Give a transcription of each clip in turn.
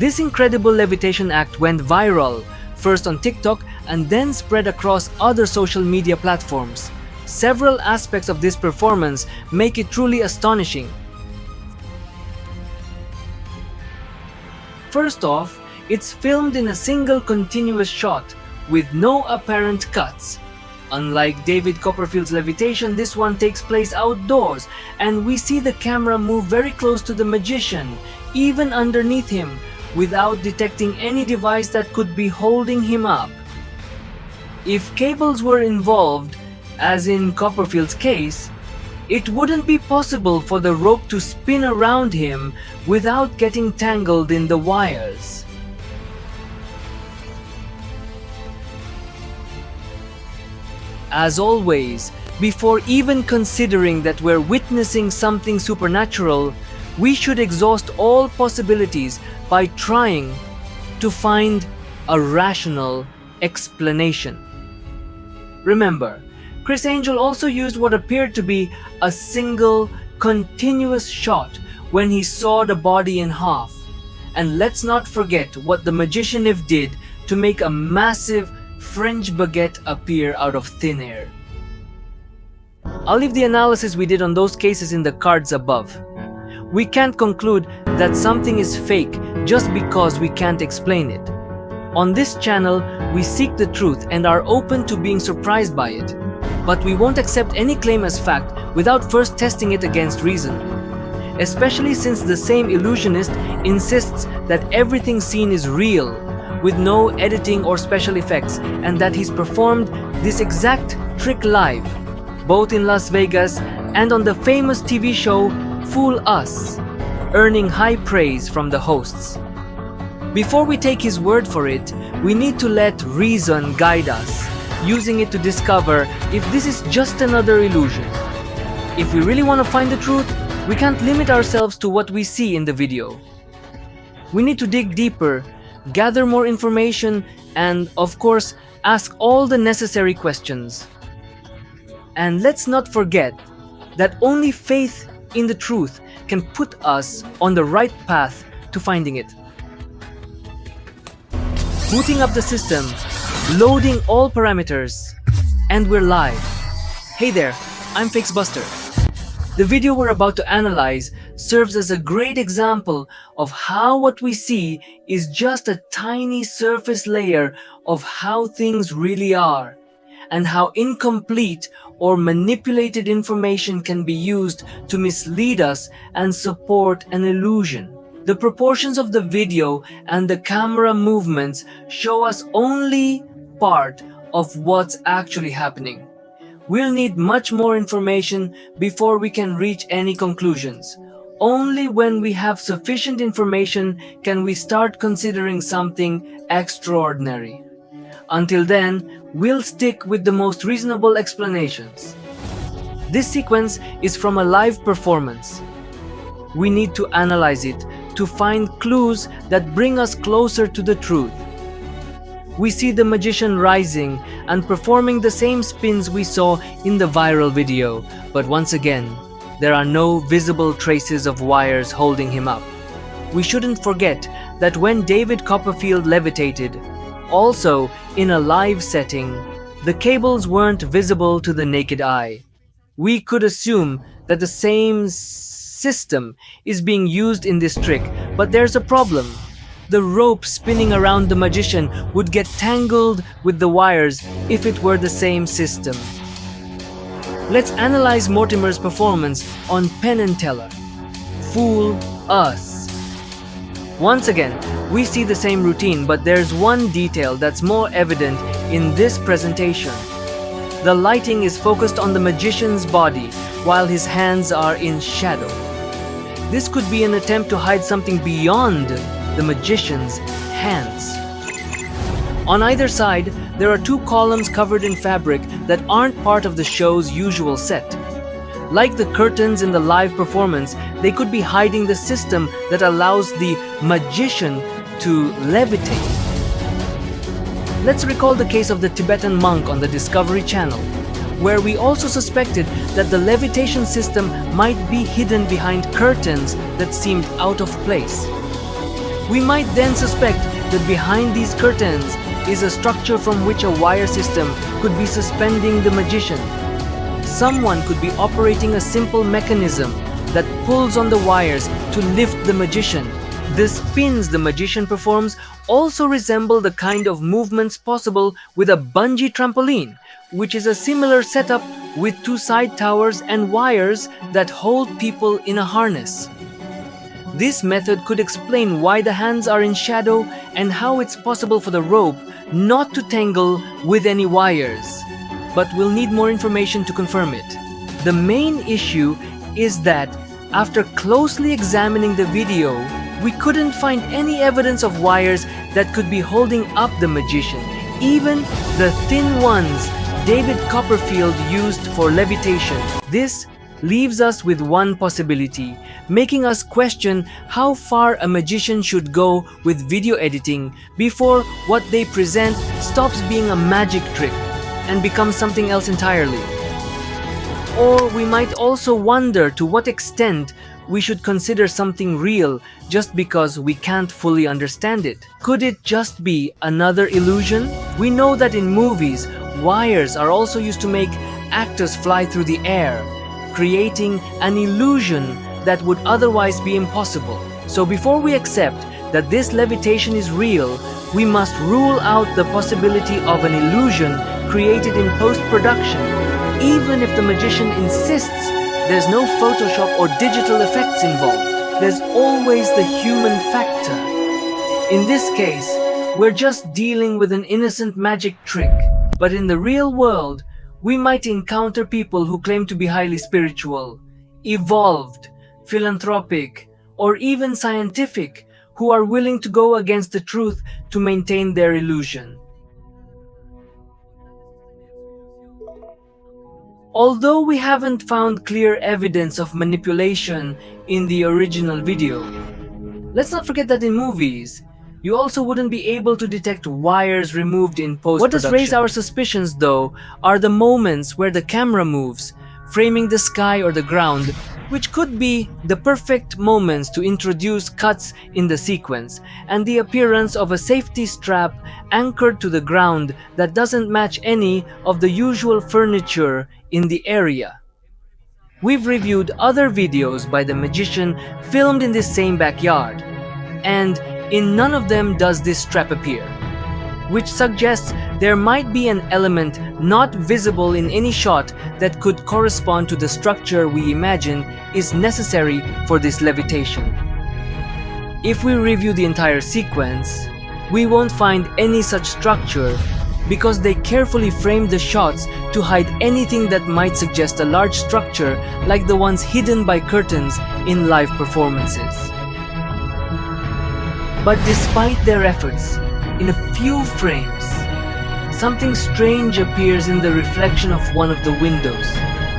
This incredible levitation act went viral, first on TikTok and then spread across other social media platforms. Several aspects of this performance make it truly astonishing. First off, it's filmed in a single continuous shot with no apparent cuts. Unlike David Copperfield's levitation, this one takes place outdoors, and we see the camera move very close to the magician, even underneath him, without detecting any device that could be holding him up. If cables were involved, as in Copperfield's case, it wouldn't be possible for the rope to spin around him without getting tangled in the wires. As always, before even considering that we're witnessing something supernatural, we should exhaust all possibilities by trying to find a rational explanation. Remember, Criss Angel also used what appeared to be a single, continuous shot when he sawed a body in half. And let's not forget what the magician If did to make a massive French baguette appear out of thin air. I'll leave the analysis we did on those cases in the cards above. We can't conclude that something is fake just because we can't explain it. On this channel, we seek the truth and are open to being surprised by it. But we won't accept any claim as fact without first testing it against reason. Especially since the same illusionist insists that everything seen is real, with no editing or special effects, and that he's performed this exact trick live, both in Las Vegas and on the famous TV show Fool Us, earning high praise from the hosts. Before we take his word for it, we need to let reason guide us, using it to discover if this is just another illusion. If we really want to find the truth, we can't limit ourselves to what we see in the video. We need to dig deeper, gather more information, and, of course, ask all the necessary questions. And let's not forget that only faith in the truth can put us on the right path to finding it. Booting up the system, loading all parameters, and we're live. Hey there, I'm FixBuster. The video we're about to analyze serves as a great example of how what we see is just a tiny surface layer of how things really are, and how incomplete or manipulated information can be used to mislead us and support an illusion. The proportions of the video and the camera movements show us only part of what's actually happening. We'll need much more information before we can reach any conclusions. Only when we have sufficient information can we start considering something extraordinary. Until then, we'll stick with the most reasonable explanations. This sequence is from a live performance. We need to analyze it to find clues that bring us closer to the truth. We see the magician rising and performing the same spins we saw in the viral video, but once again, there are no visible traces of wires holding him up. We shouldn't forget that when David Copperfield levitated, also in a live setting, the cables weren't visible to the naked eye. We could assume that the same system is being used in this trick, but there's a problem. The rope spinning around the magician would get tangled with the wires if it were the same system. Let's analyze Mortimer's performance on Penn and Teller. Fool Us. Once again, we see the same routine, but there's one detail that's more evident in this presentation. The lighting is focused on the magician's body, while his hands are in shadow. This could be an attempt to hide something beyond the magician's hands. On either side, there are two columns covered in fabric that aren't part of the show's usual set. Like the curtains in the live performance, they could be hiding the system that allows the magician to levitate. Let's recall the case of the Tibetan monk on the Discovery Channel, where we also suspected that the levitation system might be hidden behind curtains that seemed out of place. We might then suspect that behind these curtains is a structure from which a wire system could be suspending the magician. Someone could be operating a simple mechanism that pulls on the wires to lift the magician. The spins the magician performs also resemble the kind of movements possible with a bungee trampoline, which is a similar setup with two side towers and wires that hold people in a harness. This method could explain why the hands are in shadow and how it's possible for the rope not to tangle with any wires. But we'll need more information to confirm it. The main issue is that after closely examining the video, we couldn't find any evidence of wires that could be holding up the magician, even the thin ones David Copperfield used for levitation. This leaves us with one possibility, making us question how far a magician should go with video editing before what they present stops being a magic trick and becomes something else entirely. Or we might also wonder to what extent we should consider something real just because we can't fully understand it. Could it just be another illusion? We know that in movies, wires are also used to make actors fly through the air, creating an illusion that would otherwise be impossible. So before we accept that this levitation is real, we must rule out the possibility of an illusion created in post-production, even if the magician insists there's no Photoshop or digital effects involved. There's always the human factor. In this case, we're just dealing with an innocent magic trick. But in the real world, we might encounter people who claim to be highly spiritual, evolved, philanthropic, or even scientific, who are willing to go against the truth to maintain their illusion. Although we haven't found clear evidence of manipulation in the original video, let's not forget that in movies, you also wouldn't be able to detect wires removed in post-production. What does raise our suspicions, though, are the moments where the camera moves, framing the sky or the ground, which could be the perfect moments to introduce cuts in the sequence, and the appearance of a safety strap anchored to the ground that doesn't match any of the usual furniture in the area. We've reviewed other videos by the magician filmed in this same backyard, and in none of them does this strap appear, which suggests there might be an element not visible in any shot that could correspond to the structure we imagine is necessary for this levitation. If we review the entire sequence, we won't find any such structure because they carefully framed the shots to hide anything that might suggest a large structure like the ones hidden by curtains in live performances. But despite their efforts, in a few frames, something strange appears in the reflection of one of the windows,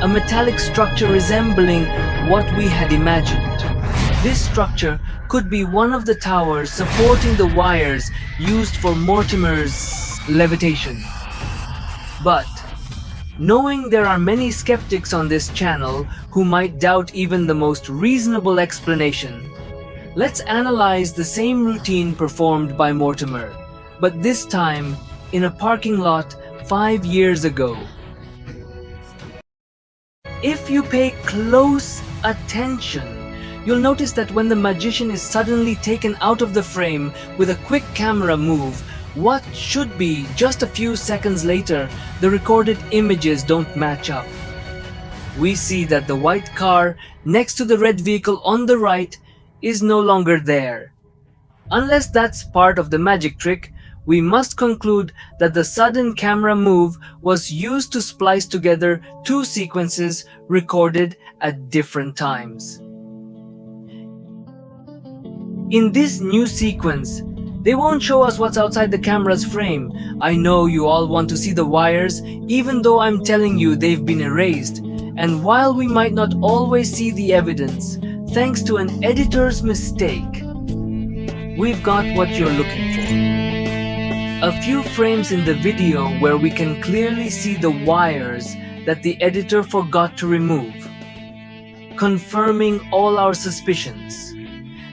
a metallic structure resembling what we had imagined. This structure could be one of the towers supporting the wires used for Mortimer's levitation. But, knowing there are many skeptics on this channel who might doubt even the most reasonable explanation, let's analyze the same routine performed by Mortimer, but this time in a parking lot 5 years ago. If you pay close attention, you'll notice that when the magician is suddenly taken out of the frame with a quick camera move, what should be just a few seconds later, the recorded images don't match up. We see that the white car next to the red vehicle on the right is no longer there. Unless that's part of the magic trick, we must conclude that the sudden camera move was used to splice together two sequences recorded at different times. In this new sequence, they won't show us what's outside the camera's frame. I know you all want to see the wires, even though I'm telling you they've been erased. And while we might not always see the evidence, thanks to an editor's mistake, we've got what you're looking for. A few frames in the video where we can clearly see the wires that the editor forgot to remove, confirming all our suspicions.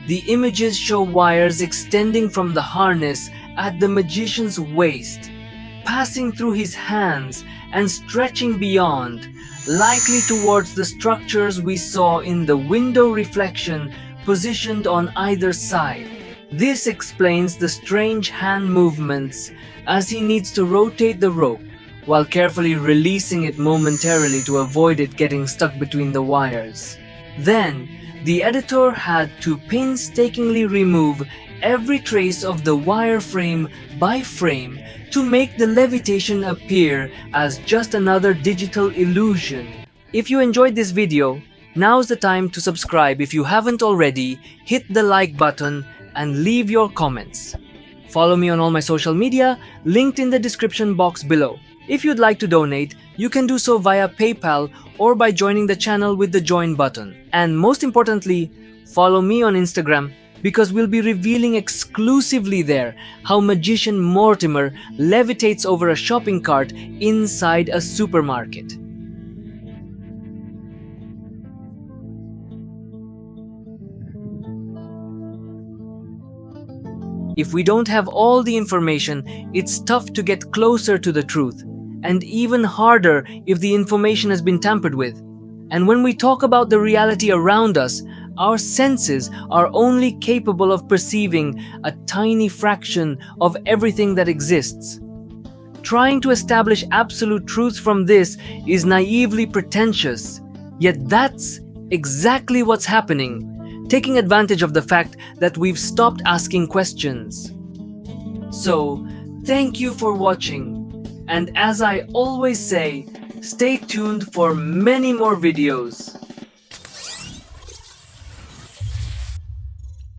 The images show wires extending from the harness at the magician's waist, passing through his hands and stretching beyond, likely towards the structures we saw in the window reflection positioned on either side. This explains the strange hand movements as he needs to rotate the rope while carefully releasing it momentarily to avoid it getting stuck between the wires. Then, the editor had to painstakingly remove every trace of the wire frame by frame to make the levitation appear as just another digital illusion. If you enjoyed this video, now's the time to subscribe if you haven't already, hit the like button, and leave your comments. Follow me on all my social media, linked in the description box below. If you'd like to donate, you can do so via PayPal or by joining the channel with the join button. And most importantly, follow me on Instagram because we'll be revealing exclusively there how magician Mortimer levitates over a shopping cart inside a supermarket. If we don't have all the information, it's tough to get closer to the truth, and even harder if the information has been tampered with. And when we talk about the reality around us, our senses are only capable of perceiving a tiny fraction of everything that exists. Trying to establish absolute truth from this is naively pretentious, yet that's exactly what's happening, taking advantage of the fact that we've stopped asking questions. So, thank you for watching, and as I always say, stay tuned for many more videos.